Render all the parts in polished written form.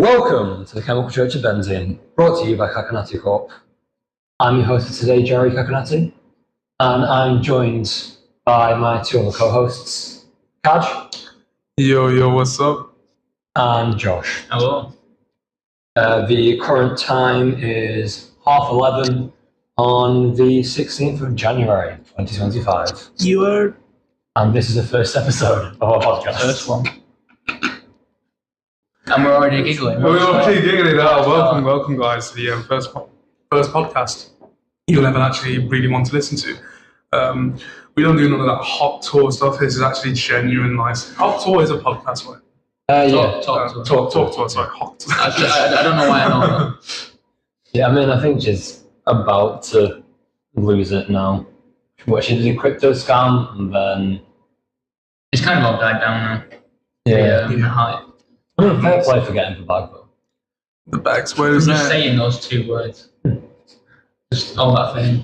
Welcome to the Chemical Church of Benzene, brought to you by Kakanati Corp. I'm your host for today, Jerry Kakanati, and I'm joined by my two other co-hosts, Kaj. Yo, what's up? And Josh. Hello. The current time is 11:30 on the 16th of January, 2025. You are? And this is the first episode of our podcast. First one. And we're already giggling. We're already giggling now. Welcome, guys, to the first podcast you'll ever actually really want to listen to. We don't do none of that hot tour stuff. This is actually genuine, nice. Hot tour is a podcast, right? Talk Tour. Sorry, hot. I don't know why I know that. Yeah, I mean, I think she's about to lose it now. What, she did a crypto scam and then... It's kind of all died down now. The hype. I mean, fair play for getting the bag, though. The bags, where is Just that? saying those two words. Just all that thing.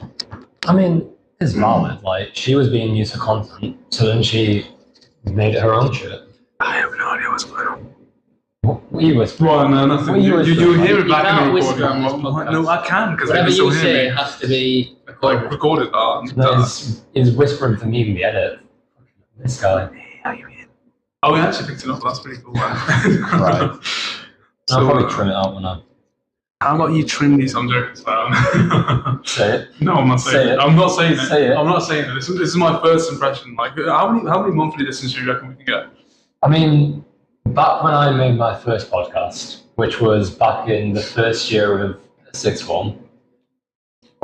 I mean, it's valid. Like, she was being used for content, so then she made it her own shit. I have no idea what's going on. What were you whispering? Well, no, nothing. What You hear it You back in can't the whisper recording. on this podcast. No, I can, because Whatever they can you still say hear me. has to be recorded. Recorded. No, he's whispering for me in the edit. This guy. How you in? Oh, we actually picked it up. That's pretty cool. Right. So, I'll probably trim it out when I how about you trim these? I'm joking. say it. No, I'm not saying Say it. it. I'm not saying it. Say it. I'm not saying it. This is my first impression. Like, how many monthly listens do you reckon we can get? I mean, back when I made my first podcast, which was back in the first year of sixth form,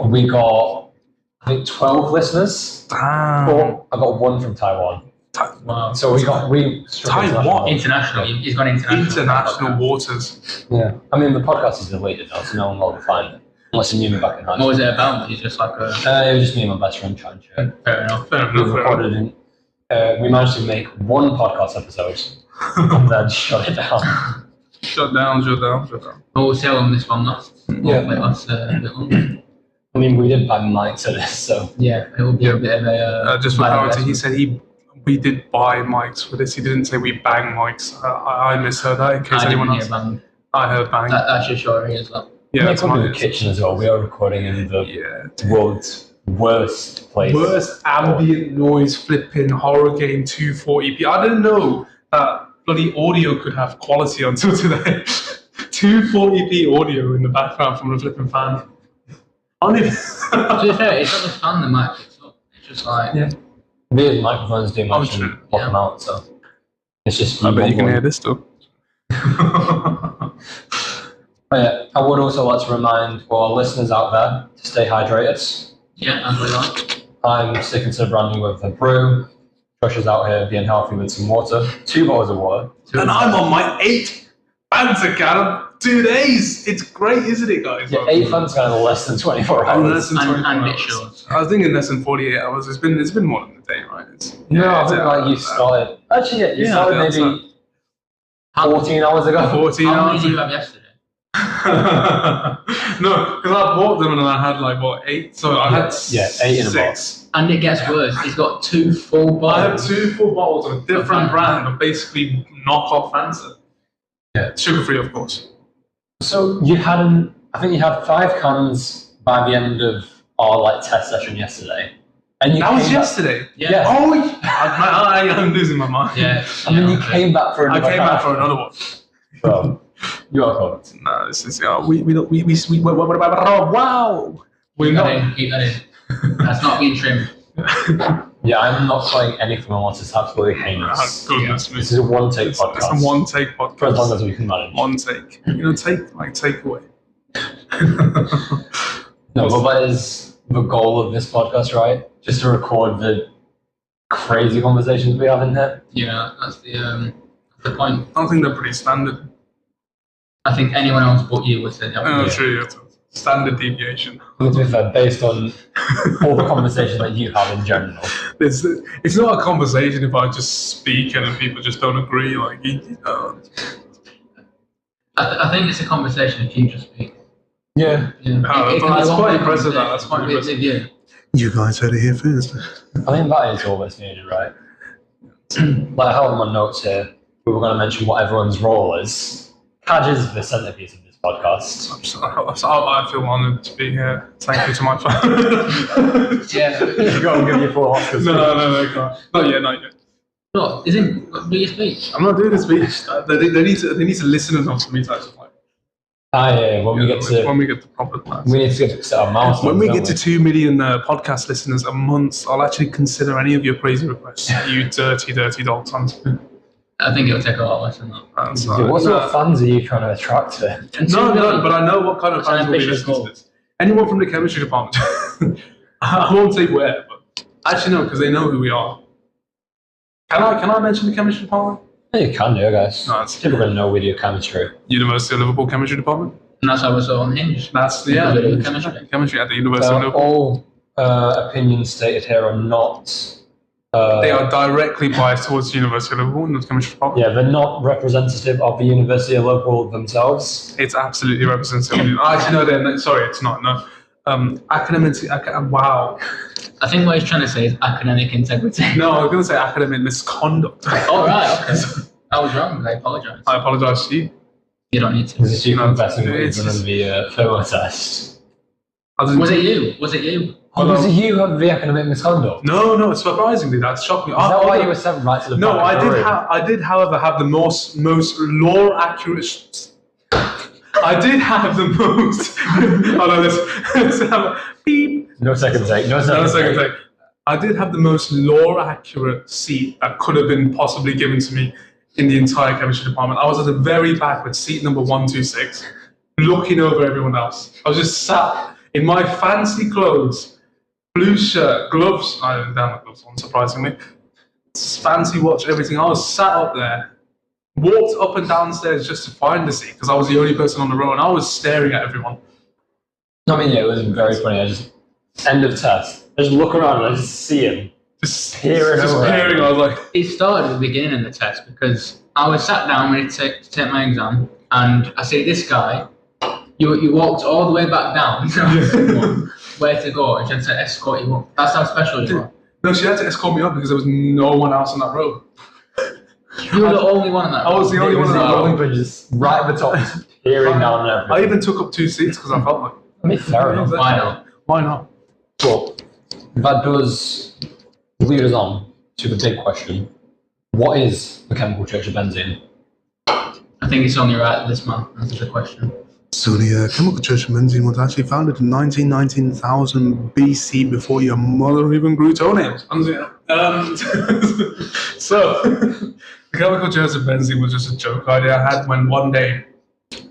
we got, I think, 12 listeners. But I got one from Taiwan. Wow. So we struck Taiwan? International. He's gone international. International waters. Yeah. I mean, the podcast is deleted now, so no one will find it. Unless you knew me back in high What school. was it about? He's just like a... It was just me and my best friend chatting shit. Fair enough. Fair We enough. recorded we managed to make one podcast episode and then shut it down. Shut down. But we'll see how long this one lasts. Yeah. Hopefully it lasts a bit longer. I mean, we did buy mics for this, so Yeah, it will be a bit of a... Just for bad clarity, he investment. said we did buy mics for this. He didn't say we bang mics. I misheard that. In case I anyone didn't else, hear bang. I heard bang. That's your story as well. Yeah, it's that's my in the kitchen as well. We are recording in the Yeah. world's worst place. Worst ambient noise flipping horror game 240p. I didn't know that bloody audio could have quality until today. 240p audio in the background from a flipping fan. To be fair, it's not the fan that might pick up. It's just like... Yeah. Weird microphones do much true. and pop them out, so it's just. I bet you can hear this stuff. Oh, yeah, I would also like to remind all our listeners out there to stay hydrated. Yeah, as we like. I'm sticking to the brand new with the brew. Josh is out here being healthy with some water, 2 bottles of water. And I'm on my 8th Fanta can of 2 days. It's great, isn't it, guys? Yeah, 8 fans kind of less than 24 And hours. less than 24 And bit hours. short. I was thinking less than 48 hours. It's been more than a day, right? No, I it's think like you started. Actually, yeah, you Yeah, started that's maybe 14 hours ago. 14 How many hours. did you have yesterday? No, because I bought them and I had like what 8. So I had 8 in a 6. And it gets worse. He's got 2 full I have bottles. 2 full bottles of a different Fanta. brand of basically knockoff Fanta. Yeah. Sugar free, of course. So you had, I think you had 5 cans by the end of our test session yesterday, and you That was came back- yesterday. Yeah. Yeah. Oh, I'm losing my mind. Yeah. And then you okay. came back for I another. came back for another one. So you are covered. No, this is we don't we wow. We're Keep that not. in. Keep that in. That's not being trimmed. Yeah, I'm not playing anything unless it's absolutely heinous. Oh, goodness me. This is a one-take It's podcast. a one take for as long podcast. as we can manage. One take. Take away. No, but that is the goal of this podcast, right? Just to record the crazy conversations we have in here. Yeah, that's the point. I think they're pretty standard. I think anyone else but you would say that. Oh, Yeah. true. It's a standard deviation. To be fair, based on all the conversations that you have in general. It's not a conversation if I just speak and then people just don't agree. Like, I think it's a conversation if you just speak. Yeah. Yeah. That's quite impressive, that. That's quite impressive. Yeah. you guys heard it here first. I think that is all that's needed, right? Like I have on my notes here, we were going to mention what everyone's role is. Kaj is the centerpiece of this podcast. I feel honoured to be here. Thank you to my fans. Yeah. You got to give you 4 Oscars. No, can't. Not yet. What? Do your speech. I'm not doing a speech. They need to listen enough for me to actually like. Yeah. When we get to proper plans. we need to get to our milestones. When we get to 2 million podcast listeners a month, I'll actually consider any of your crazy requests. You dirty dogs. I think it'll take a lot less than that. What sort of fans are you trying to attract to? No, but I know what kind of fans will be listening to this. Anyone from the chemistry department. I won't say where, but actually no, because they know who we are. Can I mention the chemistry department? Yeah, you can do, guys. No, it's People gonna know we do chemistry. University of Liverpool chemistry department. And that's how we're so unhinged. That's Because we do chemistry at the University of Liverpool. All opinions stated here are not. They are directly biased towards the University of Liverpool and the chemistry department. Yeah, they're not representative of the University of Liverpool themselves. It's absolutely representative. Actually, no, they're not. Sorry, it's not. No. Wow. I think what he's trying to say is academic integrity. No, I was going to say academic misconduct. Oh, right, okay. I was wrong. I apologise. I apologise to you. You don't need to. This is you No, confessing what you've it's- done in the thermo test. Was it you? Oh, was it you who had the academic misconduct? No, surprisingly, that shocked me. Is that why you were sent right to the No, back of the room? I did, however, have the most law accurate. I did have the most. Oh no, let's have a beep. No second take. No second take. I did have the most law accurate seat that could have been possibly given to me in the entire chemistry department. I was at the very back with seat number 126, looking over everyone else. I was just sat in my fancy clothes, blue shirt, gloves. I didn't have my gloves on, surprisingly. Fancy watch, everything. I was sat up there, walked up and downstairs just to find a seat because I was the only person on the row, and I was staring at everyone. I mean, yeah, it was very funny. I just end of test. I just look around and I just see him. Just Peering just around. peering. I was like, It started at the beginning of the test because I was sat down ready to take my exam, and I see this guy. You walked all the way back down to ask someone where to go, and she had to escort you up. That's how special you are. no, she had to escort me up because there was no one else on that row. You were the only one in that. I was the only one in that row. But just right at the top, just peering down and everything. I even took up 2 seats because I felt like. I mean, fair enough. Why not? Why not? Well, that does lead us on to the big question. What is the chemical church of benzene? I think it's only right that this man answers the question. So the chemical church of benzene was actually founded in 1919,000 BC before your mother even grew toenails. So the chemical church of benzene was just a joke idea I had when one day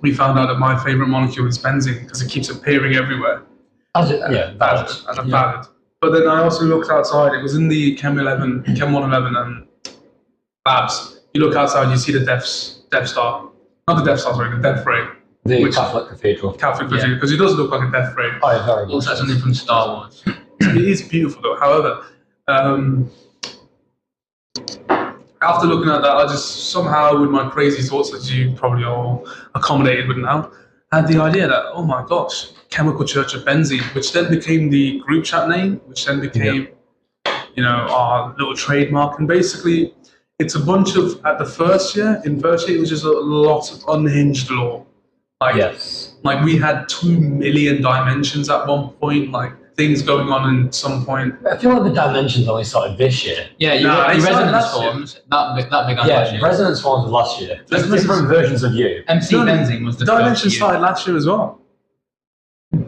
we found out that my favourite molecule is benzene because it keeps appearing everywhere. Valid. Valid. But then I also looked outside. It was in the Chem 111 labs. You look outside, you see the Death Star. Not the Death Star, sorry, the Death Ray. The Which- Catholic Cathedral. Catholic Cathedral, because it does look like a Death Ray. Oh, yeah, very much. Looks like something from Star Wars. It is beautiful though. However, after looking at that, I just somehow, with my crazy thoughts that you probably all accommodated with now, had the idea that, oh my gosh, Chemical Church of Benzene, which then became the group chat name, which then became, our little trademark. And basically, it's a bunch of, in first year, it was just a lot of unhinged lore. Like we had 2 million dimensions at one point, like things going on in some point. I feel like the dimensions only started this year. Yeah, your it started resonance last year. forms, that big on last Yeah, year. resonance forms was last year. There's Resonance- different versions of you. MC Benzene was the Dimensions first year. started last year as well.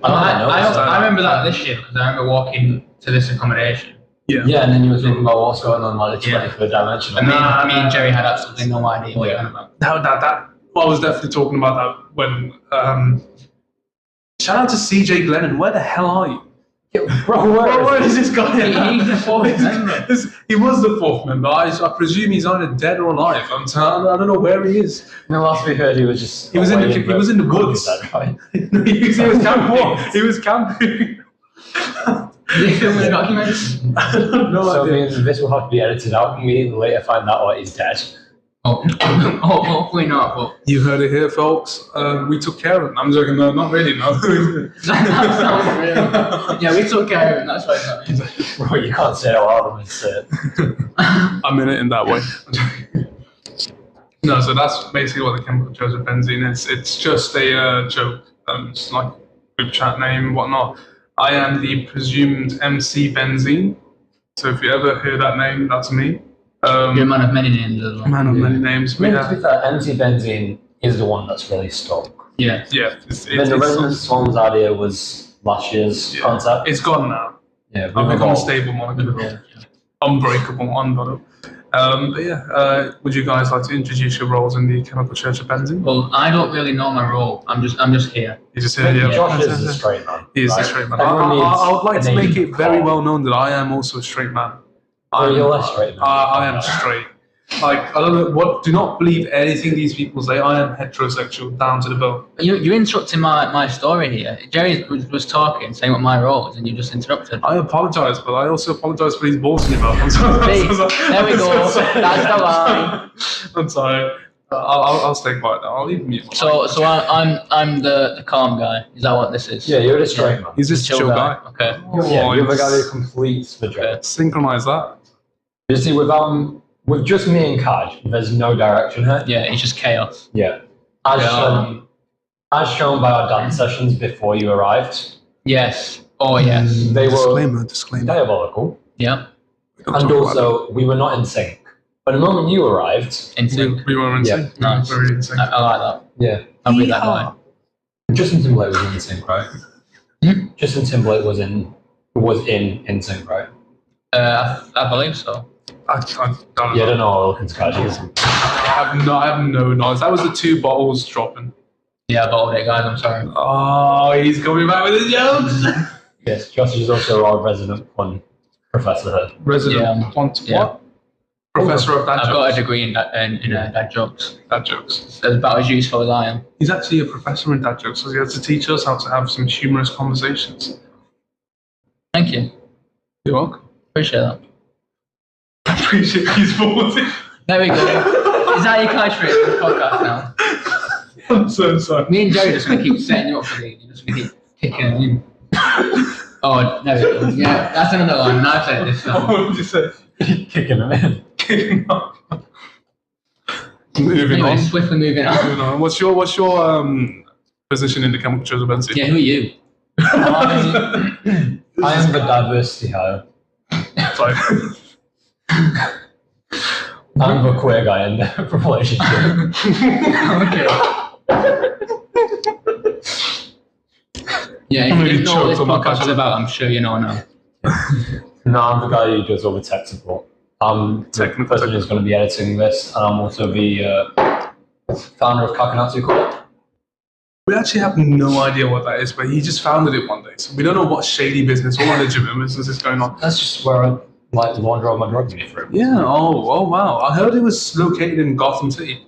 I remember that this year because I remember walking to this accommodation. Yeah, and then you were thinking about what's going on like the 23rd dimension. And me and Jerry had absolutely no idea what you're on about. I was definitely talking about that when. Shout out to CJ Glennon. Where the hell are you? Bro, Where is this guy? He's the 4th member. He was the 4th member. I presume he's either dead or alive. I don't know where he is. No, last we heard he was just. He was in the woods. Is that right? he was camping. He was camping. They filming a documentary. No So idea. means this will have to be edited out and we later find out what he's dead. Oh, hopefully not, but You heard it here, folks. We took care of him. I'm joking. No, not really. No. that sounds real. Yeah, we took care of it, that's why it's not. Bro, you can't say it out loud and say it. I mean it in that way. No, so that's basically what the chemical choice of benzene is. It's just a joke. It's like group chat name and whatnot. I am the presumed MC Benzene. So if you ever hear that name, that's me. You're a man of many names as well. Man of many names. I mean, to be fair, MC Benzene is the one that's really stuck. Yeah. Yeah. Then the Resonant Swans idea was last year's concept. It's gone now. Yeah, I've become a stable molecule. Yeah. Unbreakable, unbottled. But yeah, would you guys like to introduce your roles in the chemical church of benzene? Well, I don't really know my role. I'm just here. You just here, yeah. Josh is a straight man. He is right? a straight man. Everyone needs I would like a to name make it very called- well known that I am also a straight man. You're a straight man. I am straight. Like, I don't know what. Do not believe anything these people say. I am heterosexual down to the bone. You're interrupting my story here. Jerry was talking, saying what my role is, and you just interrupted. I apologise, but I also apologise for these balls in your mouth. See, there we go. That's the line. I'm sorry. I'll stay quiet now. I'll leave mute. So I'm the calm guy. Is that what this is? Yeah, you're the straight man. He's just a chill guy. Okay. Yeah, you're the guy who completes the job. Okay. Synchronize that. You see, with just me and Kaj, there's no direction here. Yeah, it's just chaos. Yeah. As shown by our dance sessions before you arrived, Yes. Oh yes. they were Disclaimer. diabolical. Yeah. And also, we were not in sync. But the moment you arrived, In sync. We were in Yeah. sync. Nice. Very in sync. I like that. yeah, I'll be that guy. Justin Timberlake was in sync, right? Hmm? Justin Timberlake was in sync, right? I believe so. I don't know. Yeah, I don't know what looking Kaj is. I have no knowledge. That was the 2 bottles dropping. Yeah, I bottled it, guys. I'm sorry. Oh, he's coming back with his jokes. Yes, Josh is also our resident fun professor here. Resident what? Yeah. Professor of dad I've jokes. got a degree in dad jokes. Dad jokes. It's about as useful as I am. He's actually a professor in dad jokes, so he has to teach us how to have some humorous conversations. Thank you. You're welcome. Appreciate that. Appreciate these balls. There we go. Is that your country for the podcast now? I'm so sorry. Me and Joe are just going to keep setting you up for these. You're just going to keep kicking them in. Oh, there we go. Yeah, that's another one. And I've said it this time. What did you say? Kicking him in. Kicking off. Moving Anyway, on. swiftly moving on. Moving on. What's your position in the chemical choice of benzene? Yeah, who are you? I am the diversity hire. Sorry. I'm the queer guy in the relationship. Yeah, How if many you know what this jokes on my podcast is podcast? about, I'm sure you know now. No, I'm the guy who does all the tech support. I'm the person who's going to be editing this, and I'm also the founder of Kakanatsu Corp. We actually have no idea what that is, but he just founded it one day. So we don't know what shady business or legitimate business is going on. That's just where I launder all my drug money through. Yeah, oh wow. I heard it was located in Gotham City.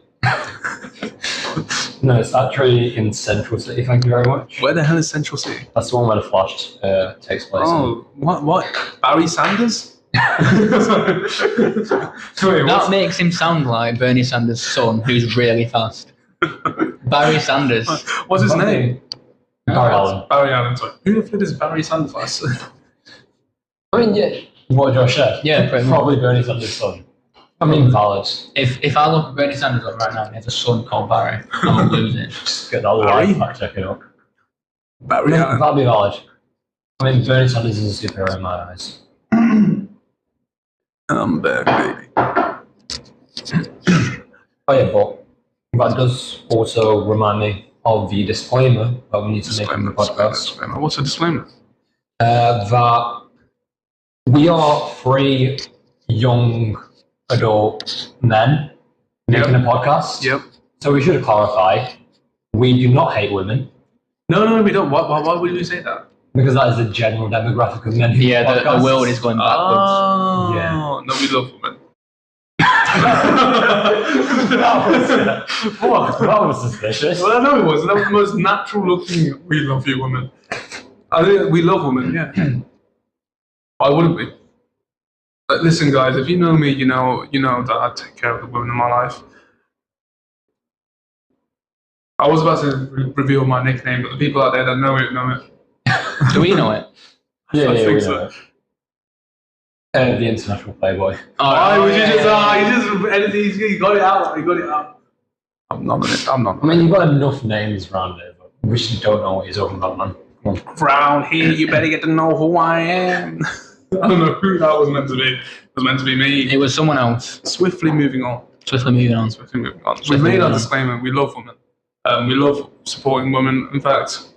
No, it's actually in Central City, thank you very much. Where the hell is Central City? That's the one where the Flash takes place. Oh, what? Barry Sanders? That makes him sound like Bernie Sanders' son, who's really fast. Barry Sanders. What's his name? Barry Allen. Barry Allen, sorry. Who the flip is Barry Sanders? I mean, yeah, what Josh said. Yeah, pretty much. Probably Bernie Sanders' son. I mean, valid. If I look at Bernie Sanders up right now and he has a son called Barry, I'm losing. Just get that little Barry? fact check it up. Barry Allen. That'd be valid. I mean, Bernie Sanders is a superhero in my eyes. I'm back, baby. Oh yeah, but that does also remind me of the disclaimer that we need to make in the podcast. Disclaimer. What's a disclaimer? That we are 3 young adult men making a podcast. Yep. So we should clarify, we do not hate women, No, we don't. Why would you say that? because that is the general demographic of men who Yeah, do the podcasts. world is going backwards. Oh, Yeah. No, we love women. that was suspicious. Well, I know it was. That was the most natural looking. We love you, women. I think we love women. Yeah. Why wouldn't we? But listen, guys. If you know me, you know that I take care of the women in my life. I was about to reveal my nickname, but the people out there that know it know it. Do we know it? Yeah, I yeah, think we so. know it. The international playboy. Why would you just? You just edited. You got it out. You got it out. I'm not on it. I'm not. I mean, you've got enough names around it, but we just don't know what you're talking about, man. Come on. Round here, you better get to know who I am. I don't know who that was meant to be. It was meant to be me. It was someone else. Swiftly moving on. Swiftly moving on. We made our disclaimer. We love women. We love supporting women. In fact,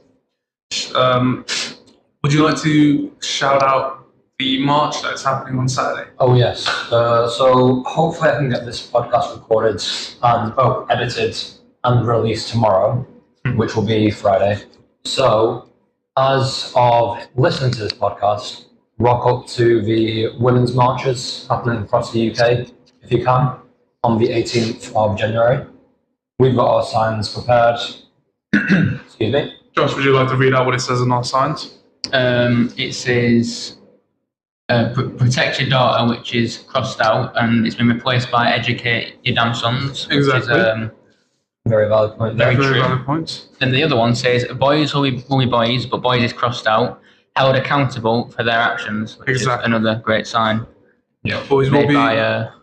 would you like to shout out the march that's happening on Saturday? Oh, yes. So hopefully I can get this podcast recorded and edited and released tomorrow, which will be Friday. So as of listening to this podcast, rock up to the women's marches happening across the UK, if you can, on the 18th of January. We've got our signs prepared. Excuse me. Josh, would you like to read out what it says on our signs? It says protect your daughter, which is crossed out, and it's been replaced by educate your damn sons. Exactly. Which is, very valid point. Very Very true. valid points. Then the other one says boys will be boys, but boys is crossed out, held accountable for their actions, which is another great sign. Yeah, boys will Made be. by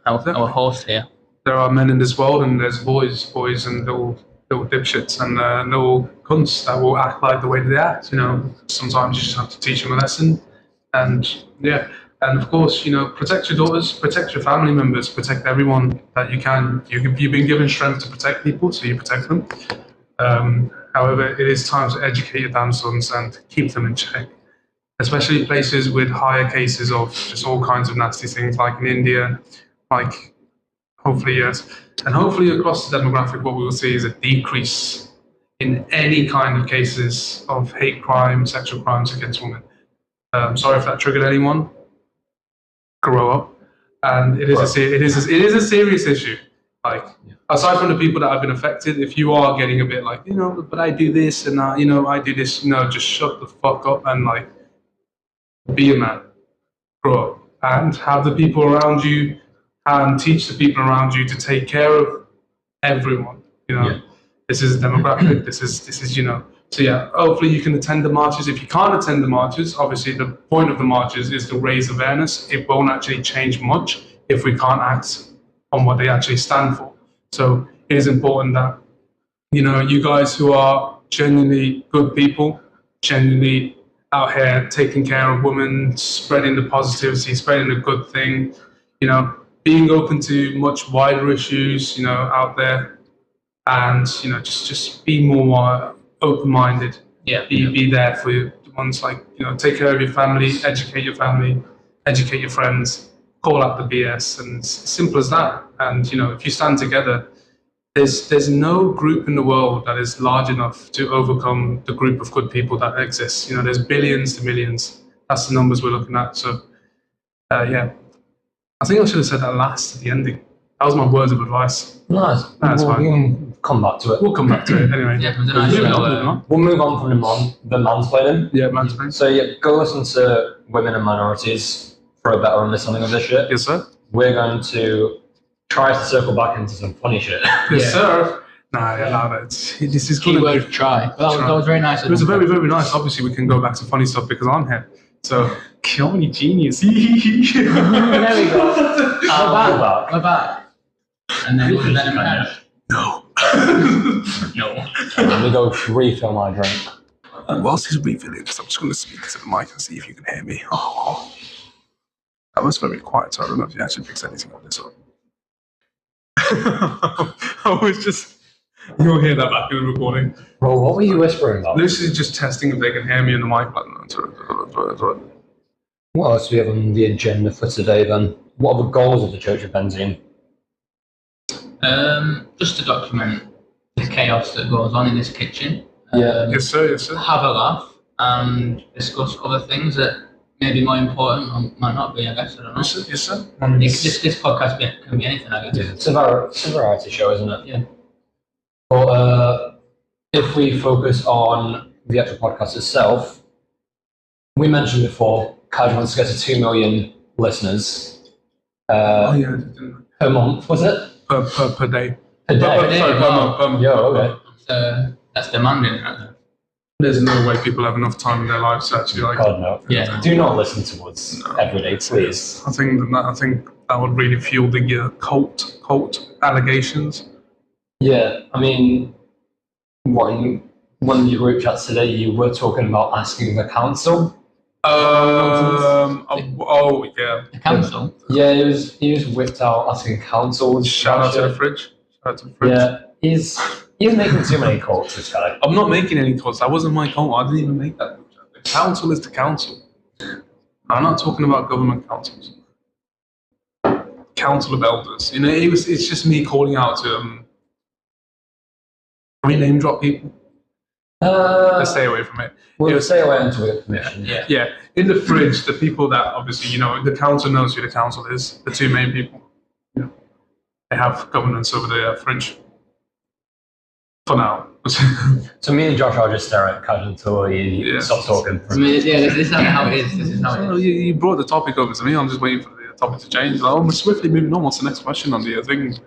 our host here. There are men in this world, and there's boys and little dipshits and little cunts that will act like the way they act. You know, sometimes you just have to teach them a lesson, and yeah. And of course, you know, protect your daughters, protect your family members, protect everyone that you can. You've been given strength to protect people, so you protect them. However, it is time to educate your damn sons and keep them in check, especially places with higher cases of just all kinds of nasty things, like in India, like hopefully, yes. And hopefully across the demographic, what we will see is a decrease in any kind of cases of hate crime, sexual crimes against women. Sorry if that triggered anyone. Grow up, and it is a serious issue. Like, aside from the people that have been affected, if you are getting a bit like, you know, but I do this and I do this, just shut the fuck up and like be a man, grow up, and have the people around you and teach the people around you to take care of everyone. This is demographic. This is So yeah, hopefully you can attend the marches. If you can't attend the marches, obviously the point of the marches is to raise awareness. It won't actually change much if we can't act on what they actually stand for. So it is important that, you guys who are genuinely good people, genuinely out here taking care of women, spreading the positivity, spreading the good thing, being open to much wider issues, out there, and, just be more open-minded. Yeah. Be there for your ones, like, take care of your family, educate your friends, call out the BS, and it's simple as that. And, if you stand together, there's no group in the world that is large enough to overcome the group of good people that exists. There's billions to millions. That's the numbers we're looking at. So, yeah. I think I should have said that last at the ending. That was my words of advice. Nice. That's fine. We can come back to it. We'll come back to it anyway. Yeah, but then I We'll move on from the mansplaining. Yeah, mansplaining. So yeah, go listen to Women and Minorities for a better understanding of this shit. Yes, sir. We're going to try to circle back into some funny shit. Yes, sir. This is good. Keyword try. That was very nice. It was very, very nice. Obviously, we can go back to funny stuff because I'm here. So, Keone genius. There we go. We're back. And then No. No. Let me go refill my drink. Whilst he's refilling, I'm just going to speak to the mic and see if you can hear me. Oh, that was very quiet, so I don't know if you actually picked anything on this one. I was just... You'll hear that back in the recording. Bro, what were you whispering about? This is just testing if they can hear me in the mic. What else do we have on the agenda for today then? What are the goals of the Church of Benzene? Just to document the chaos that goes on in this kitchen. Yes, sir. Have a laugh and discuss other things that may be more important or might not be, I guess. I don't know. Yes, sir. This podcast can be anything, I guess. Yeah, it's a variety show, isn't it? Yeah. But if we focus on the actual podcast itself, we mentioned before, Kaj wants to get to 2 million listeners per month, was it? Per day. Per day? Sorry, per month. Yeah, okay. That's demanding, right there. There's no way people have enough time in their lives to actually God, no. Yeah. Do not listen to us every day, please. I think that would really fuel the cult allegations. Yeah, I mean, one of your group chats today, you were talking about asking the council. Yeah. The council. Yeah, he was whipped out asking councils. Shout out to the fridge. Yeah, he's making too many calls, this guy. I'm not making any calls. That wasn't my call. I didn't even make that. The council is the council. I'm not talking about government councils. Council of Elders. You know, it's just me calling out to can we name drop people? Let's stay away from it. We'll stay away until we get permission. Yeah. In the fridge, the people that obviously, you know, the council knows who the council is. The two main people. You know, they have governance over the fridge. For now. So me and Josh are just staring at Kaj until he stops talking. I mean, this is how it is. This is how it is. You brought the topic over to me. I'm just waiting for the topic to change. I'm swiftly moving on. What's the next question on the thing?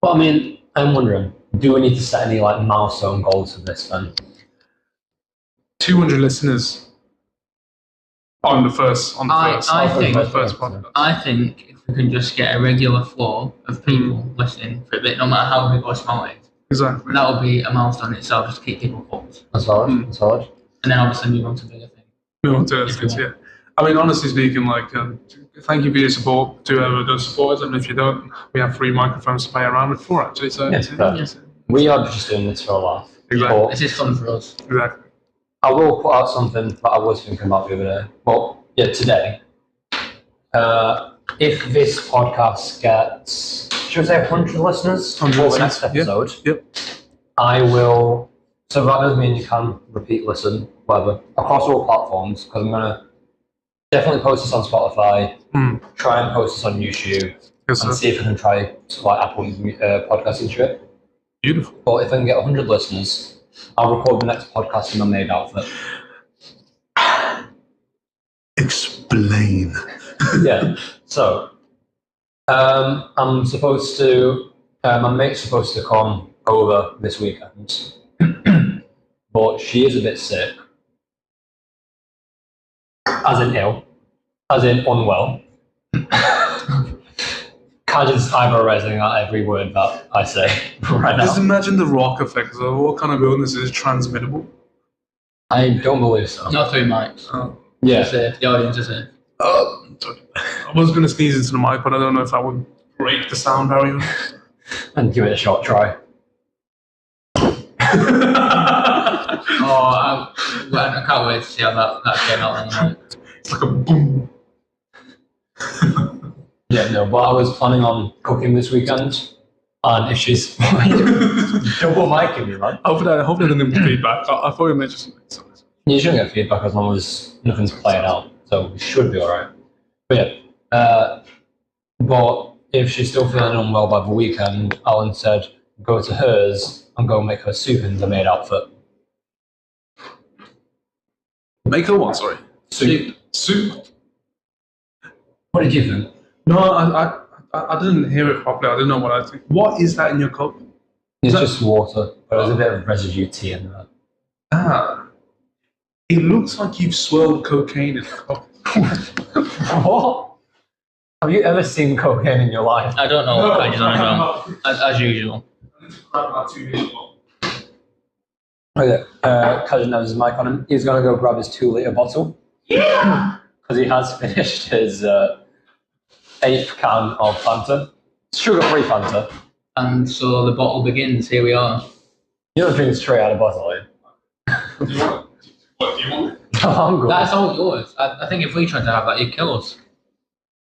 Well, I mean, I'm wondering, do we need to set any like milestone goals for this then? 200 listeners on the first podcast. I think if we can just get a regular flow of people listening for a bit, no matter how big or small it is, exactly, that would be a milestone in itself, just to keep people hooked. That's valid. That's valid. And then obviously move on to bigger things. Move on to things, yeah. I mean, honestly speaking, like, thank you for your support to whoever does support us, and if you don't, we have 3 microphones to play around with 4 actually. So we are just doing this for a laugh. Exactly. This is fun for us. Exactly. I will put out something that I was thinking about the other day. Well, yeah, today. If this podcast gets, should we say 100 listeners for the next episode? Yep. I will, so that does mean you can repeat listen, whatever, across all platforms, because I'm going to definitely post this on Spotify, try and post this on YouTube, and see if I can try like Apple Podcasts and shit. Beautiful. But if I can get 100 listeners, I'll record the next podcast in my maid outfit. Explain. Yeah. So, I'm supposed to, my mate's supposed to come over this weekend, but she is a bit sick. As in ill. As in unwell. Kaj is eyebrow raising at every word that I say right now. Just imagine the rock effect. So what kind of illness is transmittable? I don't believe so. Not through mics. Yeah. The audience is safe. I was going to sneeze into the mic, but I don't know if that would break the sound barrier. And give it a short try. I can't wait to see how that came out on the mic. It's like a boom. Yeah, no, but I was planning on cooking this weekend, and if she's double micing me, man. Hopefully I didn't get feedback. I thought you mentioned something. You shouldn't get feedback as long as nothing's playing out, so we should be alright. But yeah, but if she's still feeling unwell by the weekend, I'll instead go to hers and go make her soup in the maid outfit. Make her what, sorry? Soup. What did you think? No, I didn't hear it properly. I didn't know what I think. What is that in your cup? It's just water, but there's a bit of residue tea in there. It looks like you've swirled cocaine in a cup. What? Have you ever seen cocaine in your life? I don't know what pages on as usual. Okay, Kajan has his mic on him. He's going to go grab his 2-litre bottle. Yeah! Because he has finished his 8th can of Fanta. Sugar-free Fanta. And so the bottle begins. Here we are. You don't drink straight out of bottle, eh? What do you want? No, I'm good. That's all yours. I think if we tried to have that, you'd kill us.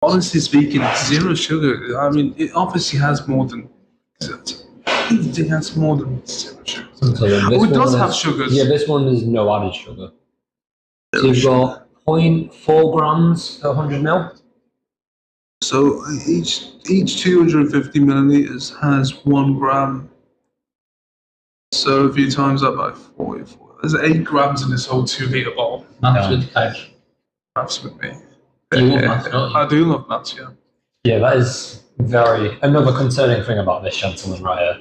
Honestly speaking, it's 0 sugar. I mean, it obviously has more than... It has more than 0 sugar. So it does have sugars. Yeah, this one is no added sugar. So you've got 0.4 grams per 100 ml. So each 250 milliliters has 1 gram. So if you times that by 44, there's 8 grams in this whole 2-litre bottle. Maths with Kaj. Maths with me. You love maths, don't you? I do love maths, yeah. Yeah, that is another concerning thing about this gentleman right here.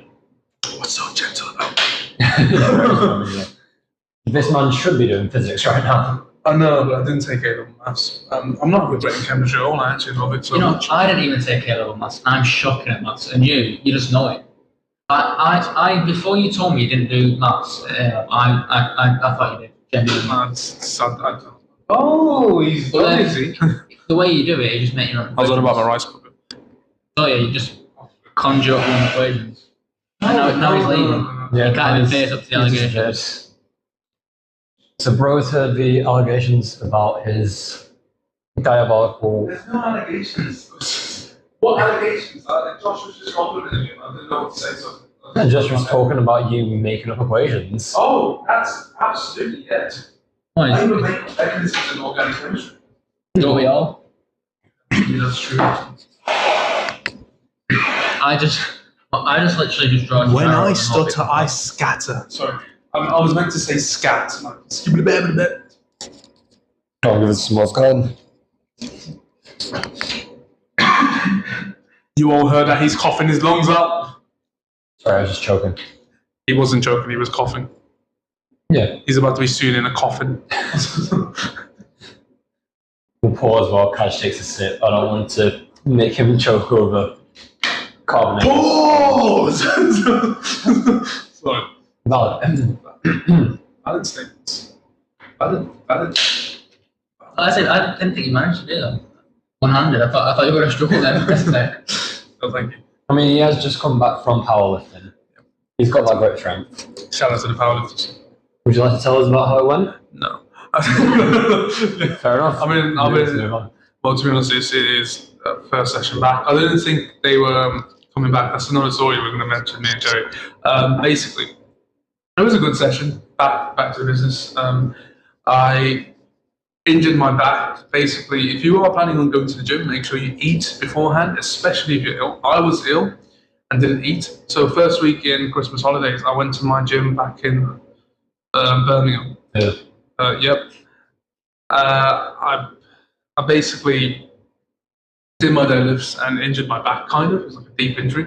What's so gentle about Yeah. This man should be doing physics right now. I know, but I didn't take A-level maths. I'm not regretting chemistry at all. I actually love it so much. I didn't even take A-level maths. I'm shocking at maths. And you just know it. I before you told me you didn't do maths, I thought you did. Genuinely. Oh, he's Well, busy. The way you do it, you just make your own. I was on about my rice cooker. Oh yeah, you just conjure up your own equations. Now he's leaving. Yeah, He can't even face up to the allegations. So bro's heard the allegations about his diabolical. There's no allegations. What allegations? Josh was just complimenting him. I didn't know what to say. And Josh was talking about you making up equations. Oh, that's absolutely it. What I is even it? make mechanisms in organic chemistry. Don't we all? Yeah, that's true. I just literally just draw. When I stutter, I scatter. Sorry. I was meant to say scat. Like, skip it a bit. I'll give it some more card. You all heard that he's coughing his lungs out. Sorry, I was just choking. He wasn't joking, he was coughing. Yeah. He's about to be soon in a coffin. We'll pause while Cash takes a sip. I don't want to make him choke over carbonate. Pause! Sorry. Valid. Valid statements. Valid. I didn't think you managed to do that. 100. I thought you were going to struggle there for a sec. Oh, thank you. I mean, he has just come back from powerlifting. He's got that great strength. Shout out to the powerlifters. Would you like to tell us about how it went? No. Fair enough. I mean, well, to be honest, it is first session back. I didn't think they were coming back. That's another story we're going to mention, me and Jerry. Basically, it was a good session. Back to the business. I injured my back. Basically, if you are planning on going to the gym, make sure you eat beforehand, especially if you're ill. I was ill and didn't eat. So first week in Christmas holidays, I went to my gym back in Birmingham. Yeah. Yep. I basically did my deadlifts and injured my back, kind of. It was like a deep injury.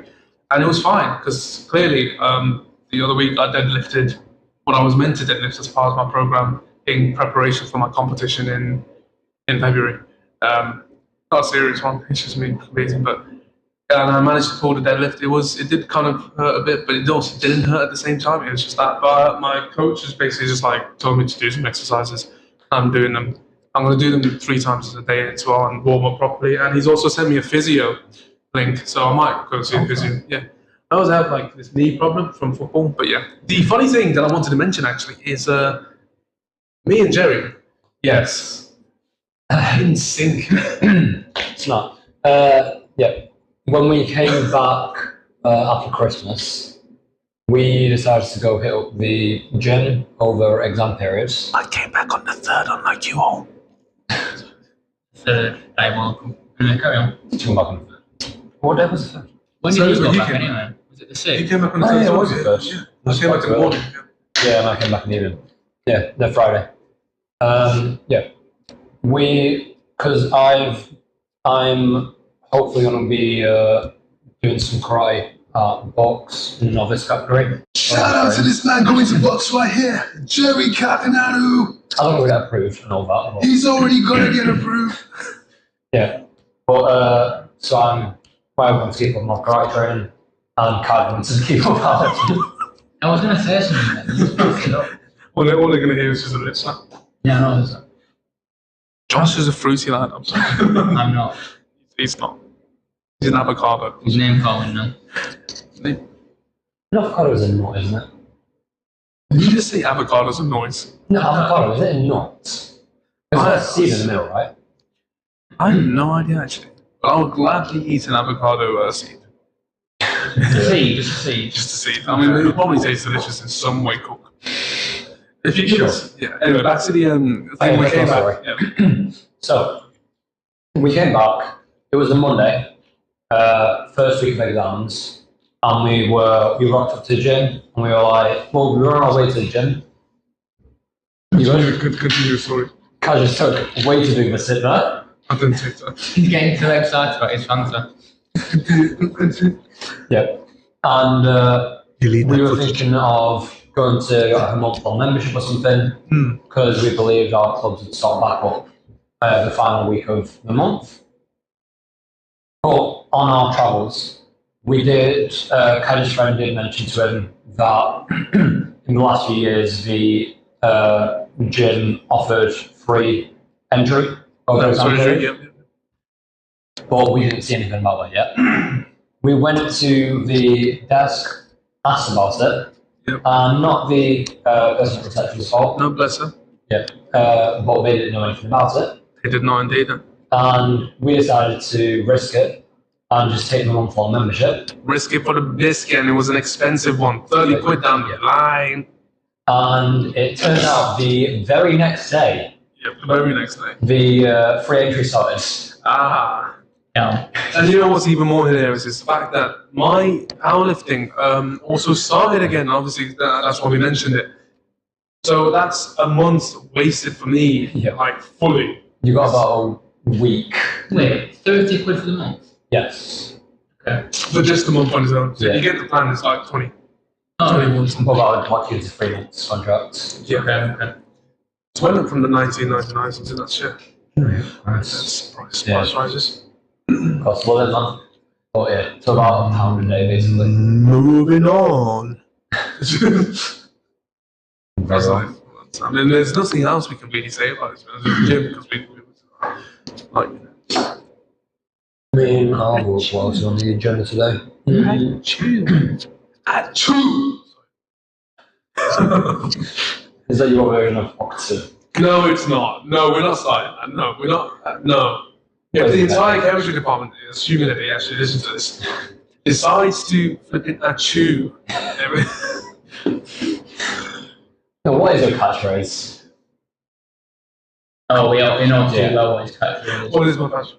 And it was fine, because clearly the other week I deadlifted what I was meant to deadlift as part of my program in preparation for my competition in February. Not a serious one, it's just me amazing, but and I managed to pull the deadlift. It did kind of hurt a bit, but it also didn't hurt at the same time. It was just that. But my coach just basically just like told me to do some exercises. I'm doing them. I'm going to do them 3 times a day as well and warm up properly. And he's also sent me a physio link, so I might go see a physio. Yeah, I always have like this knee problem from football, but yeah. The funny thing that I wanted to mention actually is me and Jerry. Yes, in sync. It's not. Yeah. When we came back after Christmas, we decided to go hit up the gym over exam periods. I came back on the 3rd, unlike you all. Third day, welcome. Anyway, carry on. To come back on the 3rd. What day was the 3rd? When So did it you was go when you back came anyway? Was it the 6th? He came back on the Oh, yeah, it third. was the first. Yeah. I came back in the morning. Yeah, and I came back in the evening. Yeah, no, Friday. Yeah. Because I'm hopefully going to be doing some karate box in the novice category. Shout out to this man going to box right here, Jerry Cacanadu. I don't know if we get approved and all that. But He's already gonna get approved. yeah. But so I'm going to keep up my karate training and Cad wants to keep up powerlifting. I was going to say something, but you just fucked it up. All they're going to hear is just a lip slap. Yeah, I know. Josh is a fruity lad. I'm sorry. I'm not. He's not. He's an avocado. His name calling now. Avocado is a nut, isn't it? Did you just say avocado's a noise? No, avocado, is it a nut? It's got a seed in the middle, right? I have no idea actually. But I would gladly eat an avocado seed. Just a seed. Just a seed. I mean, it would probably taste delicious in some way, cook. If you Sure. Yeah. Anyway, back to the thing we Okay, came sorry. back. Yeah. So, we came back. It was a Monday, first week of exams, and we rocked up to the gym, and we were like, well, we were on our way to the gym. Continue, sorry. Kaz just took way too big of a sit there. I didn't take that. He's getting too excited about his Fanta. Yep. And Delete we that were footage. thinking of going to a month-long membership or something, because we believed our clubs would start back up the final week of the month. But on our travels, We did, Kaddi's friend did mention to him that in the last few years, the gym offered free entry over the exam period, but we didn't see anything about that yet. We went to the desk, asked about it, and not the person at reception's fault. No, bless her. Yeah, but they didn't know anything about it. They did not indeed. And we decided to risk it and just take the month-long membership. Risk it for the biscuit, and it was an expensive one. 30 quid down the line. And it turned out the very next day, Yep, the very next day. the free entry started. Ah. Yeah. And you know what's even more hilarious is the fact that my powerlifting also started again. Obviously, that's why we mentioned it. So that's a month wasted for me, like fully. You got about a week. Wait, 30 quid for the month? Yes. Okay. For just the month on its own. So if you get the plan, it's like 20. Oh, 21 something. Well, I would lock you into 3 months contract. Yeah. okay. So I went from the 1999 something that shit. Nice. Price rises. Cost a little man. But yeah, it's about £1 a day basically. Moving on. That's Very life. I mean, there's nothing else we can really say about it. There's a gym because we like. I mean, what else is on the agenda today? Achoo! Is that your version of Octave? No, it's not. No, we're not starting that. No, we're not. No. If the entire chemistry department, assuming that they actually listen to this, decides to flipping achoo. No, what is your catchphrase? Oh, we know too Yeah. well what his catchphrase. What is my catchphrase?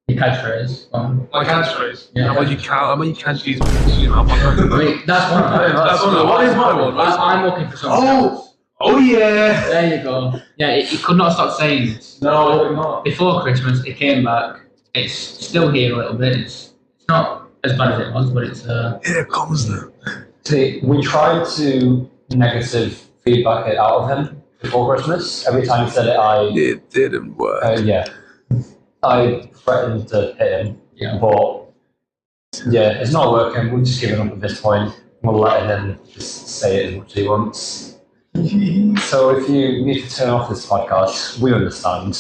Your catchphrase. My catchphrase? Yeah. How about you catch these? You know, I mean, that's one. That's one. What is my one? I'm looking for something else. Oh yeah! There you go. Yeah, he could not stop saying this. No, not. Before Christmas, it came back. It's still here a little bit. It's not as bad as it was, but it's. Here comes the. See, we tried to negative feedback it out of him before Christmas. Every time he said it, It didn't work. I threatened to hit him. Yeah. But yeah, it's not working. We've just given up at this point. We'll let him just say it as much as he wants. So if you need to turn off this podcast, we understand.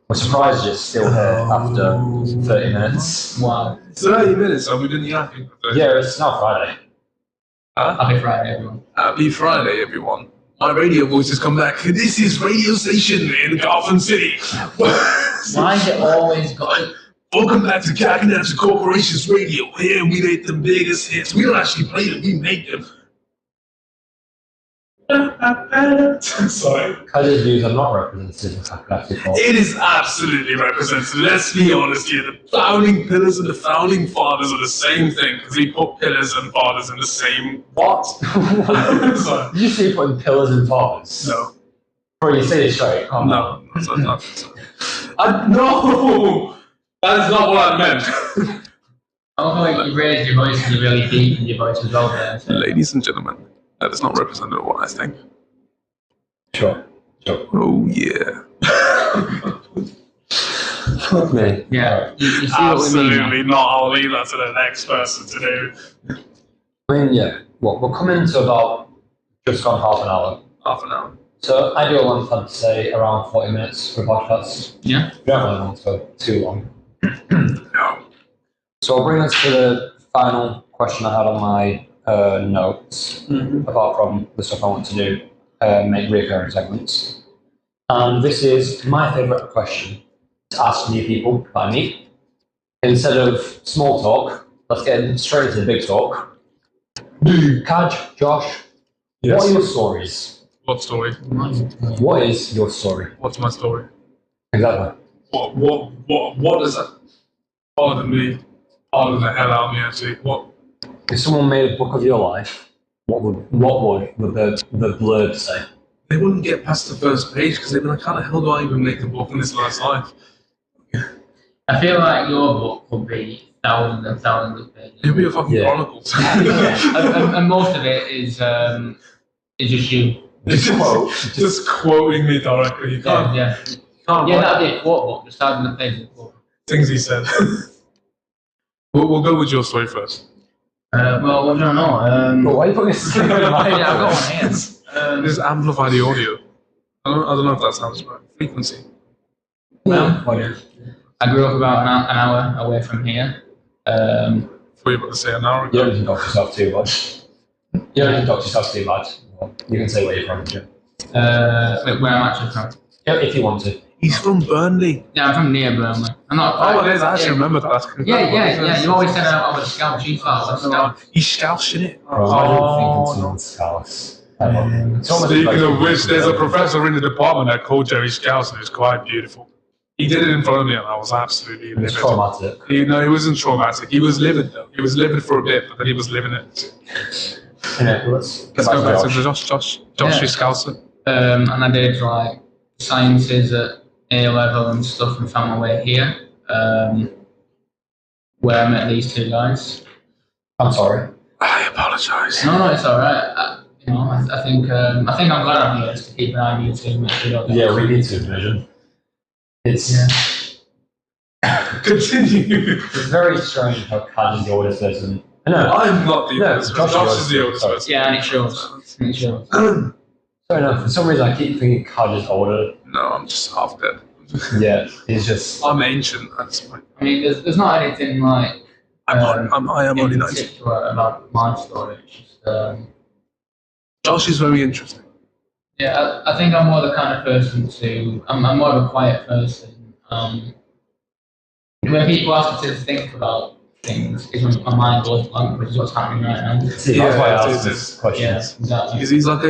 We're surprised you're still here after 30 minutes. Wow. 30 minutes, and we didn't yapping for 30 Yeah, it's not Friday. Happy Friday, everyone. Happy Friday, everyone. My radio voice has come back. This is radio station in Gotham City. Why is it always got? Welcome back to Kakanatsu Corporation's radio. Here we make the biggest hits. We don't actually play them, we make them. Sorry. Kaddi's views are not representative of Kakanatsu Corp. It is absolutely representative. Let's be honest here. The founding pillars and the founding fathers are the same thing because we put pillars and fathers in the same. What? Sorry. Did you see putting pillars and fathers? No. Bro, you say it straight. Calm down. No. No! That is not what I meant. I love how you raised your voice and you really deepened your voice as well there. So. Ladies and gentlemen, that is not representative of what I think. Sure. Oh, yeah. Fuck me. Yeah, you see what we mean. Absolutely not. I'll leave that to the next person to do. I mean, yeah. Well, we're coming to about just gone half an hour. Half an hour. So ideal length, I'd say around 40 minutes for a podcast. Yeah. We don't really want to go too long. No. So I'll bring us to the final question I had on my notes, apart from the stuff I want to do, make recurring segments. And this is my favourite question to ask new people that I meet. Instead of small talk, let's get straight into the big talk. Kaj, Josh, what are your stories? What story? What is your story? What's my story? Exactly. What does that? Pardon me. Pardon the hell out of me, actually. What? If someone made a book of your life, what would the blurb say? They wouldn't get past the first page because they'd be like, how the hell do I even make a book in this last life? I feel like your book would be thousands and thousands of pages. It'd be a fucking chronicles. and most of it is just you. Just quoting me directly. You can't. Yeah. Can't Yeah, write that'd be a quote book, just thousands of pages of quote. things he said. We'll go with your story first. Well, I don't know. But why are you putting a stick on the mic? Yeah, I've got one here. Just amplify the audio. I don't know if that sounds right. Frequency. Well, I grew up about an hour away from here. What were you about to say an hour You ago? don't need to dox yourself too much. You don't need to dox yourself too much. You can say where you're from. Where I'm actually from. Yeah, if you want to. He's from Burnley. Yeah, I'm from near Burnley. I'm not. Oh, it is. I actually remember that. Yeah. You always said I was a scout. You thought I was a scout. He's Scouse, it? Bro, I don't think someone's Scouse. Speaking of which, there's a professor in the department that called Jerry Scouse, and it's quite beautiful. He did it in front of me, and I was absolutely livid. It's traumatic. He wasn't traumatic. He was livid, though. He was livid for a bit, but then he was living it. Yeah, let's Go back to Josh Scouser. And I did like sciences at A level and stuff, and found my way here, where I met these two guys. I'm sorry. I apologise. No, it's all right. I think I'm glad I'm here just to keep an eye on you two. Make sure you don't get Yeah, we need supervision. It's Continue. it's very strange how Cal the oldest person. No, I'm not the No, oldest person. Josh is the oldest Sorry. person. Yeah, and it shows. sorry, no. For some reason, I keep thinking Cal is older. No, I'm just half dead. Yeah, he's just. I'm ancient. That's my. I mean, there's not anything like I am only in 19. particular about my story. It's just, Josh is very interesting. yeah, I think I'm more the kind of person to. I'm more of a quiet person. When people ask me to think about things, is when my mind goes blank, which is what's happening right now. See, Yeah, that's why I it asked is. this question. Yeah, exactly.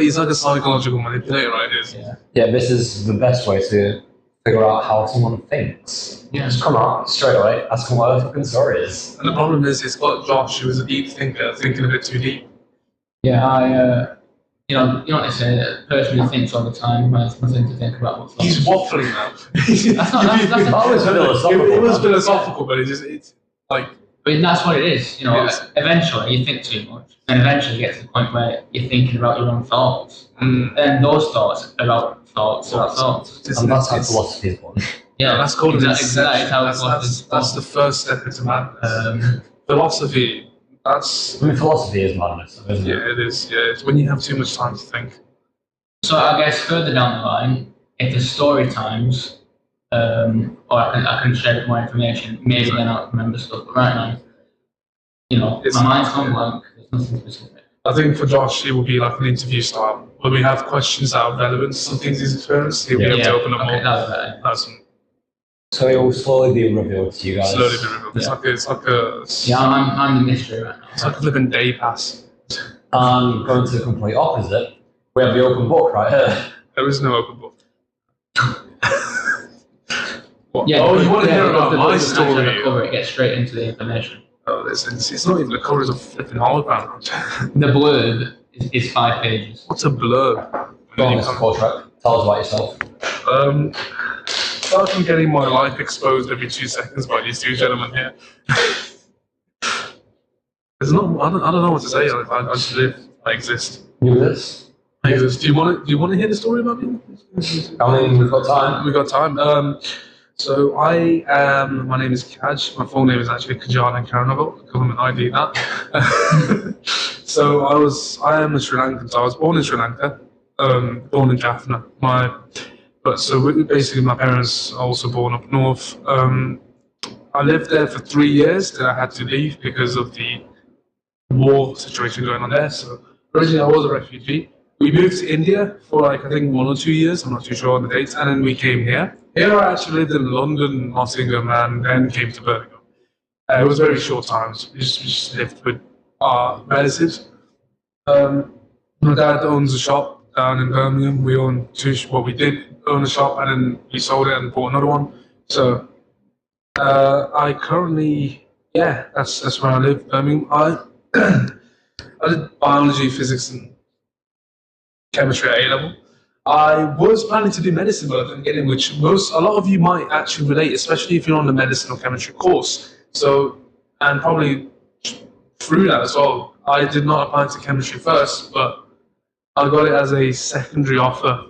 He's like a psychological manipulator, right? Yeah. Yeah, this is the best way to figure out how someone thinks. Yeah. Just come out straight away, ask them what the fucking story is. And the problem is, he's got Josh, who is a deep thinker, thinking a bit too deep. Yeah, you know what they say, a person who thinks all the time has nothing to think about what's He's waffling now. That's That was philosophical. It was philosophical, but it's like. I mean, that's what it is. Yes. Eventually you think too much, and eventually you get to the point where you're thinking about your own thoughts, Mm. and those thoughts about thoughts about thoughts. And that's how philosophy is born. Yeah, That's called an exactly how that's the first step into madness. Philosophy. That's I mean, philosophy is madness, isn't it? yeah, it is. Yeah, it's when you have too much time to think. So I guess further down the line, if there's story times, or I can share a bit more information, maybe then I'll remember stuff. But right now, It's- my mind's gone blank. There's nothing specific. I think for Josh, it will be like an interview style where we have questions that are relevant to some things he's experienced. He'll be able to open up okay, more. that was better. That's So it will slowly be revealed to you guys. slowly be revealed. Yeah, I'm the mystery right now. It's like a living day pass. Going to the complete opposite, we have the open book right here. There is no open book. What? Yeah, Oh, you want to hear about the my book doesn't actually have a story? cover, it gets straight into the information. Oh, it's not even the cover, it's a flipping hologram. The blurb is 5 pages. What's a blurb? Go on, Mr. Kortrek. Tell us about yourself. Apart from getting my life exposed every 2 seconds by these two gentlemen here. There's not. I don't know what to say. I just live. I exist. You with this? I exist. Do you want to hear the story about me? I mean, we've got time. We got time. So my name is Kaj. My full name is actually Kajana Karanaval. Government ID that. So I am a Sri Lankan. So I was born in Sri Lanka. Born in Jaffna. Basically my parents are also born up north. I lived there for 3 years. Then I had to leave because of the war situation going on there. So originally I was a refugee. We moved to India for I think 1 or 2 years. I'm not too sure on the dates. And then we came here. Here I actually lived in London, Nottingham, and then came to Birmingham. It was very short times. We just lived with our relatives. My dad owns a shop down in Birmingham. We own we did own a shop, and then we sold it and bought another one. So I currently, that's where I live, Birmingham. I did biology, physics, and chemistry at A-level. I was planning to do medicine, but I didn't get in, which a lot of you might actually relate, especially if you're on the medicine or chemistry course. So, and probably through that as well, I did not apply to chemistry first, but I got it as a secondary offer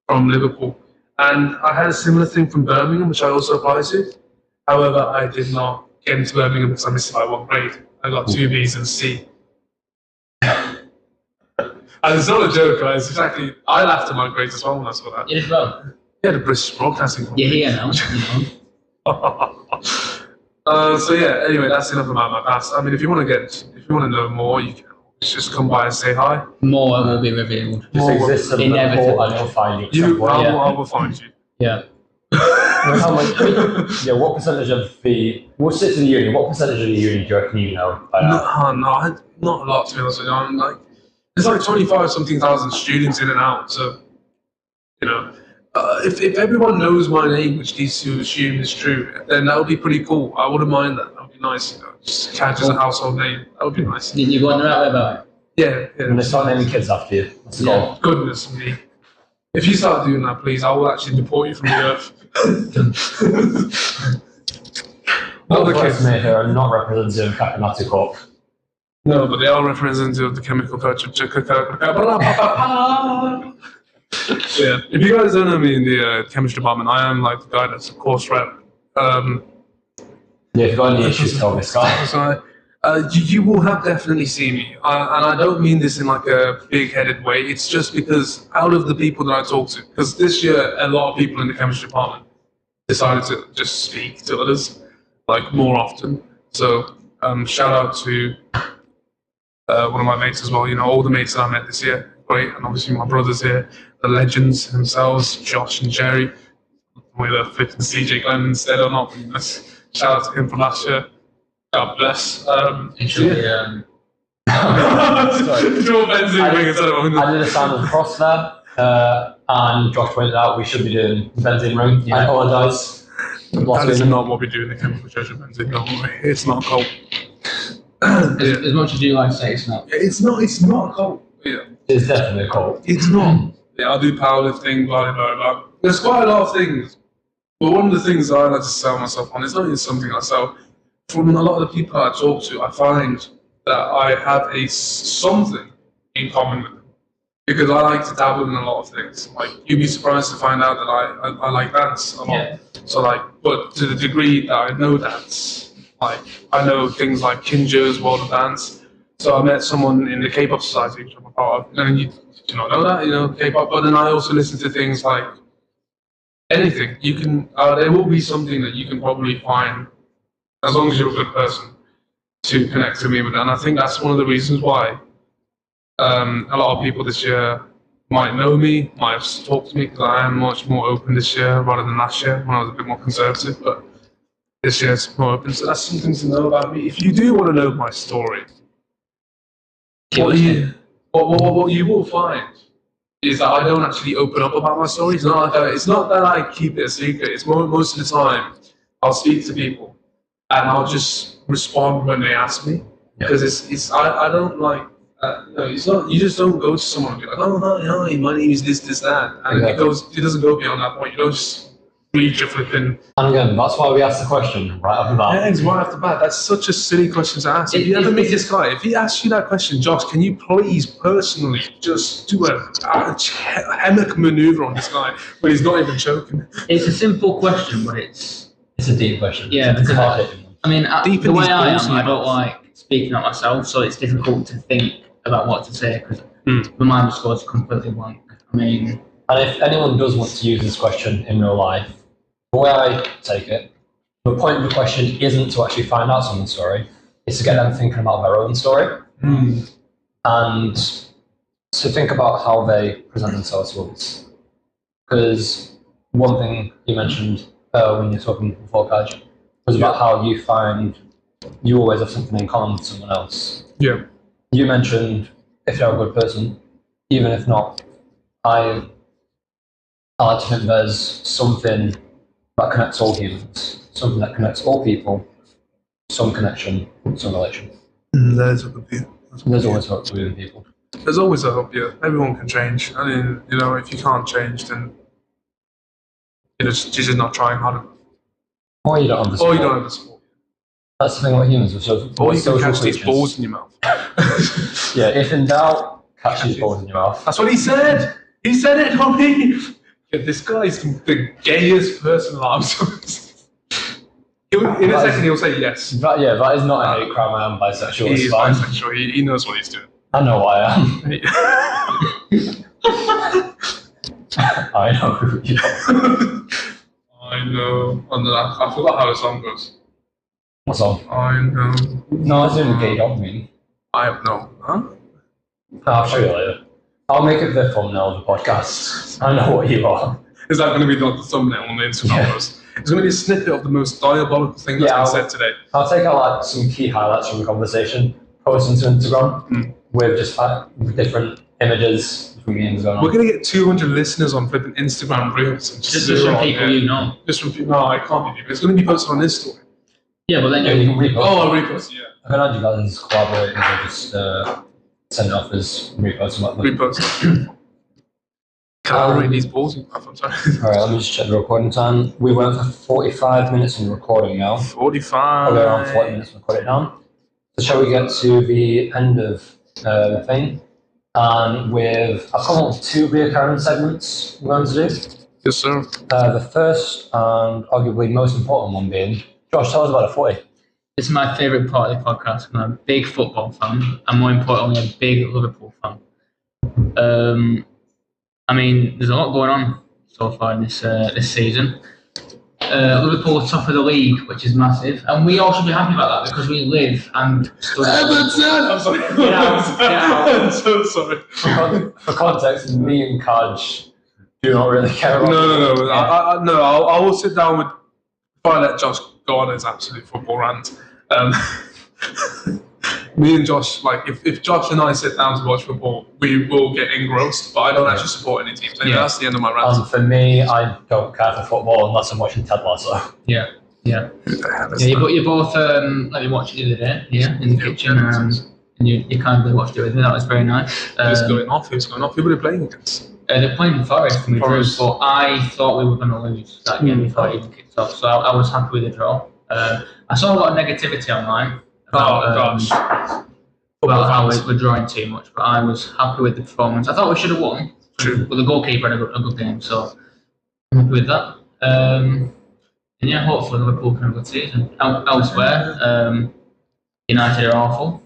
from Liverpool. And I had a similar thing from Birmingham, which I also applied to. However, I did not get into Birmingham because I missed by 1 grade. I got 2 B's and a C. And it's not a joke, guys. Exactly. I laughed at my grades as well when I saw that. You did well. Yeah, the British Broadcasting Company. You're here now. So yeah. Anyway, that's enough about my past. I mean, if you want to know more, you can just come by and say hi. More will be revealed. Just exist in the Inevitable. report and you'll find you. at some point. I will find you. Yeah. What percentage of the... We'll sit to the uni. What percentage of the uni do you reckon you know by now? No, not a lot, to be honest with you. I'm like, there's like 25-something thousand students in and out, so, you know, if everyone knows my name, which these two assume is true, then that would be pretty cool. I wouldn't mind that. That would be nice, you know, just catch as a household name. That would be nice. You're going the right way about it. Yeah. And they start naming kids after you. That's the goal. Goodness me. If you start doing that, please, I will actually deport you from the earth. All the kids made here are not representative of Kakanatu Corp. No, but they are representative of the chemical culture. Yeah, if you guys don't know me in the chemistry department, I am like the guy that's a course rep. Yeah, if you've got any issues, tell this guy. So, you will have definitely seen me, and I don't mean this in like a big-headed way. It's just because out of the people that I talk to, because this year a lot of people in the chemistry department decided to just speak to others like more often. So shout out to one of my mates as well. You know, all the mates that I met this year, great, and obviously my brothers here, the legends themselves, Josh and Jerry, with a flipping CJ Glenn instead or not. Shout out to him from last year. God bless. Actually, Sorry. Dual Benzene ring instead of I did a sound of the cross there, and Josh pointed out we should be doing Benzene ring. I apologise. That is not what we do in the chemical church of Benzene. Don't worry, it's not a cult. as much as you like to say it's not. It's not a cult. Yeah. It's definitely a cult. It's not. Yeah, I do powerlifting, blah, blah, blah. There's quite a lot of things. But one of the things I like to sell myself on, it's not even something I sell. From a lot of the people I talk to, I find that I have something in common with them. Because I like to dabble in a lot of things. Like, you'd be surprised to find out that I like dance a lot. Yeah. So like, but to the degree that I know dance, like, I know things like Kinjo's World of Dance. So I met someone in the K-pop society, which I'm a part of, and you not know that, you know, K-pop. But then I also listen to things like anything. You can, there will be something that you can probably find, as long as you're a good person, to connect to me with. And I think that's one of the reasons why a lot of people this year might know me, might have talked to me, because I am much more open this year rather than last year when I was a bit more conservative. But this year it's more open, so that's something to know about me. If you do want to know my story, what you will find is that I don't actually open up about my story. It's not that I keep it a secret. It's most of the time I'll speak to people and I'll just respond when they ask me, because I don't like. No, it's not. You just don't go to someone and be like, "Oh, hi, my name is this, that," and it doesn't go beyond that point. You don't just read your flipping. And again, that's why we asked the question right off the bat. Yeah, it's right off the bat. That's such a silly question to ask. If you ever meet this guy, if he asks you that question, Josh, can you please personally just do a hammock maneuver on this guy when he's not even choking? It's a simple question, but it's a deep question. Yeah, it's a hard hitting one. I mean, the way I am, I don't like speaking out myself, so it's difficult to think about what to say because my mind just goes completely blank. I mean, and if anyone does want to use this question in real life, the way I take it, the point of the question isn't to actually find out someone's story, it's to get them thinking about their own story and to think about how they present themselves to others. Because one thing you mentioned when you were talking before, Kaj, was about how you find you always have something in common with someone else. Yeah. You mentioned if you're a good person, even if not, I like to think there's something that connects all humans, something that connects all people, some connection, some relation. There's a hope, yeah. There's always hope within people. There's always a hope, yeah. Everyone can change. I mean, you know, if you can't change, then you're just not trying hard enough. Or you don't have the support. Or you don't have the support. That's the thing about humans. Or you can catch these balls in your mouth. Yeah, if in doubt, catch these balls in your mouth. That's what he said! He said it on me! Yeah, this guy's the gayest person alive. In a second, he'll say yes. That is not a hate crime. I am bisexual. He It's is fine. bisexual. He knows what he's doing. I know what I am. I know who you are. I know. I forgot how the song goes. What song? I know. No, I was doing the gay dog meme. I have no. Huh? I'll show you later. I'll make it the thumbnail of the podcast. I know what you are. Is that going to be the thumbnail on the Instagram post? It's going to be a snippet of the most diabolical thing that's been said today. I'll take out like some key highlights from the conversation, post them to Instagram with just different images from memes going on. We're going to get 200 listeners on flipping Instagram Reels. Just from people you know. Just from people. No, I can't be. It's going to be posted on this story. Yeah, but then you can repost. Oh, I'll repost, yeah. I can add you guys as collaborators or just send it off as reposts about them. Repost. Collaborate these balls. I'm sorry. Alright, let me just check the recording time. We went for 45 minutes in recording now. 45. Probably around 40 minutes to cut it down. So shall we get to the end of the thing? And I've come up with 2 recurring segments we're going to do. Yes, sir. The first and arguably most important one being, Josh, tell us about the footy. It's my favourite part of the podcast. I'm a big football fan, and more importantly, a big Liverpool fan. I mean, there's a lot going on so far in this season. Liverpool are top of the league, which is massive, and we all should be happy about that because we live and study. Everton! I'm sorry. I'm so sorry. For context, me and Kaj do not really care about No. I will sit down with. If I let Josh go on his absolute football rant. Me and Josh, like, if Josh and I sit down to watch football, we will get engrossed, but I don't actually support any teams. Anyway, that's the end of my rant. For me, I don't care for football unless I'm watching Ted Lasso. Yeah. You both let me watch it the other day, in the kitchen, and you kindly watched it with me. That was very nice. Who's going off? Who were they playing against? They're playing Forest, but I thought we were going to lose that game before it even kicked off, so I was happy with the draw. I saw a lot of negativity online about how we're drawing too much, but I was happy with the performance. I thought we should have won, but the goalkeeper had a good game, so I'm happy with that. And hopefully Liverpool can have a good season. Elsewhere, United are awful,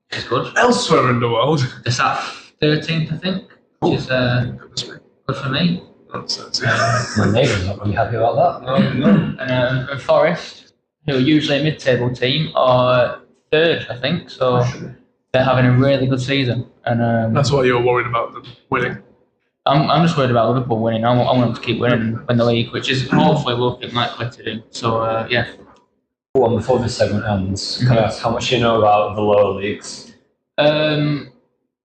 which is good. Elsewhere in the world? They're sat 13th, I think, which is good for me. My neighbour's not really happy about that. No. And Forest, who are usually a mid-table team, are 3rd, I think, so they're having a really good season. And that's why you're worried about them winning. I'm just worried about Liverpool winning. I want them to keep winning in the league, which is hopefully looking likely to do. So, yeah. Well, before this segment ends, can I ask how much you know about the lower leagues? I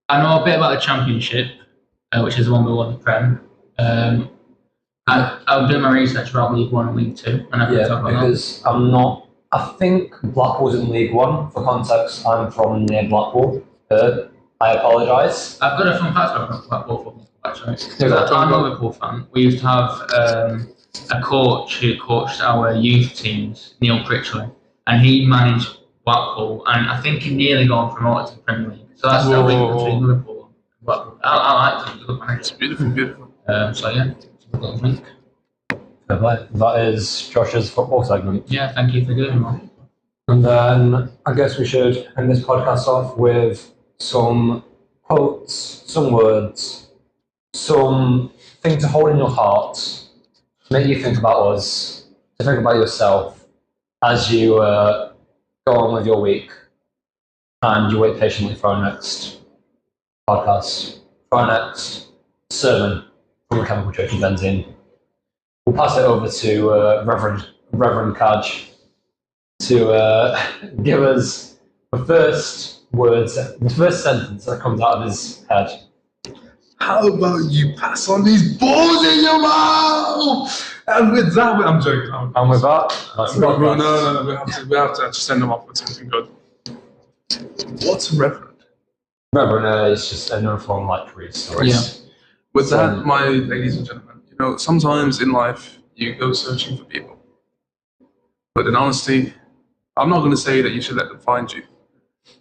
know a bit about the Championship, which is the one we won the Prem. I'll do my research about League 1 and League 2, and I can talk about because that. I think Blackpool's in League 1. For context, I'm from near Blackpool. I apologise. I've got a fun fact about Blackpool football, actually. I'm a Liverpool fan. We used to have a coach who coached our youth teams, Neil Critchley, and he managed Blackpool, and I think he nearly got promoted to the Premier League. So that's the link between Liverpool and Blackpool. I like him. It's beautiful. So yeah, it's a good little link. That is Josh's football segment. Yeah, thank you for doing that. And then I guess we should end this podcast off with some quotes, some words, something to hold in your heart, to make you think about us, to think about yourself as you go on with your week and you wait patiently for our next podcast, for our next sermon from the Chemical Church of Benzene. We'll pass it over to Reverend Kaj to give us the first words, the first sentence that comes out of his head. How about you pass on these balls in your mouth? And with that, I'm joking. And with that, that's no, we have to actually send them off with something good. What's a reverend? Reverend is just another form like priest. Yeah. With that, my ladies and gentlemen, sometimes in life you go searching for people. But in honesty, I'm not going to say that you should let them find you.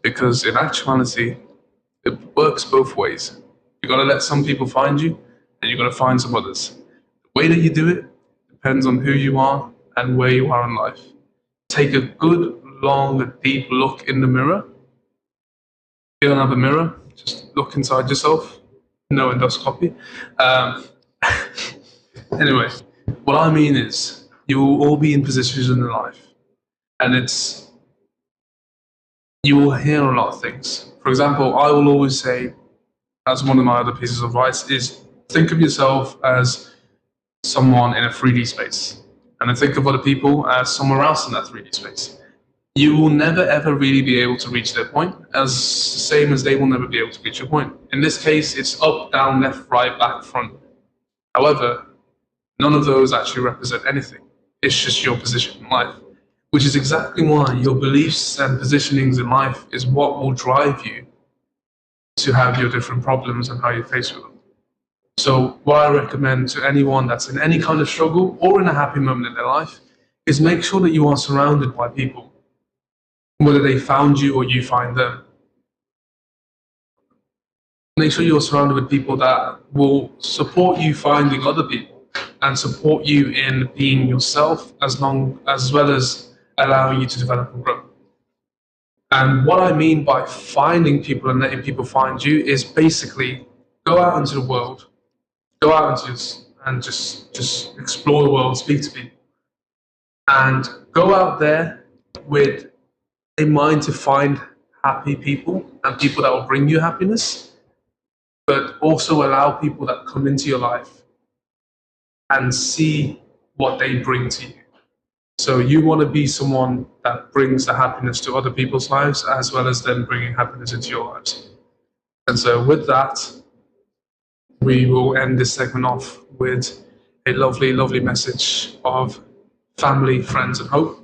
Because in actuality, it works both ways. You've got to let some people find you, and you've got to find some others. The way that you do it depends on who you are and where you are in life. take a good, long, deep look in the mirror. You don't have a mirror, just look inside yourself. No endoscopy. Anyway, what I mean is, you will all be in positions in life, and you will hear a lot of things. For example, I will always say, as one of my other pieces of advice, is think of yourself as someone in a 3D space, and then think of other people as somewhere else in that 3D space. You will never ever really be able to reach their point, as same as they will never be able to reach your point. In this case, it's up, down, left, right, back, front. However, none of those actually represent anything. It's just your position in life, which is exactly why your beliefs and positionings in life is what will drive you to have your different problems and how you face with them. So what I recommend to anyone that's in any kind of struggle or in a happy moment in their life is make sure that you are surrounded by people, whether they found you or you find them. Make sure you're surrounded with people that will support you finding other people and support you in being yourself, as well as allowing you to develop and grow. And what I mean by finding people and letting people find you is basically go out into the world, go out and just explore the world, speak to people, and go out there with a mind to find happy people and people that will bring you happiness, but also allow people that come into your life and see what they bring to you. So you want to be someone that brings the happiness to other people's lives, as well as them bringing happiness into your lives. And so with that, we will end this segment off with a lovely, lovely message of family, friends, and hope.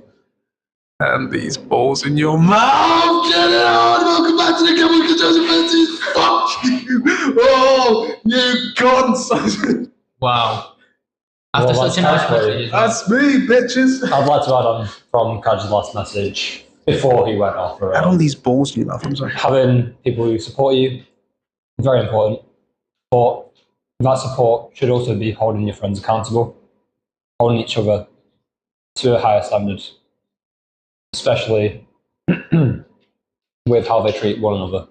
And these balls in your mouth, get it on! Welcome back to the Chemical Judgment. Fuck you! Oh, you cunts! Wow. After such a nice message. That's me, bitches! I'd like to add on from Kaj's last message before he went off. Add on these balls in your mouth, I'm sorry. Having people who support you, very important. But that support should also be holding your friends accountable, holding each other to a higher standard, especially with how they treat one another.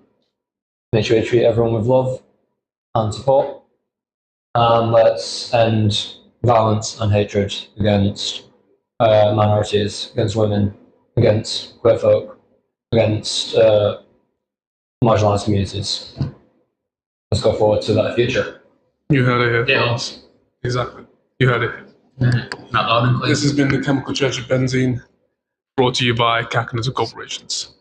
Make sure you treat everyone with love and support. And let's end violence and hatred against minorities, against women, against queer folk, against marginalised communities. Let's go forward to that future. You heard it here. Yeah. Exactly. You heard it here. Not loud and clear. This has been the Chemical Church of Benzene, brought to you by Kakanato Corporations.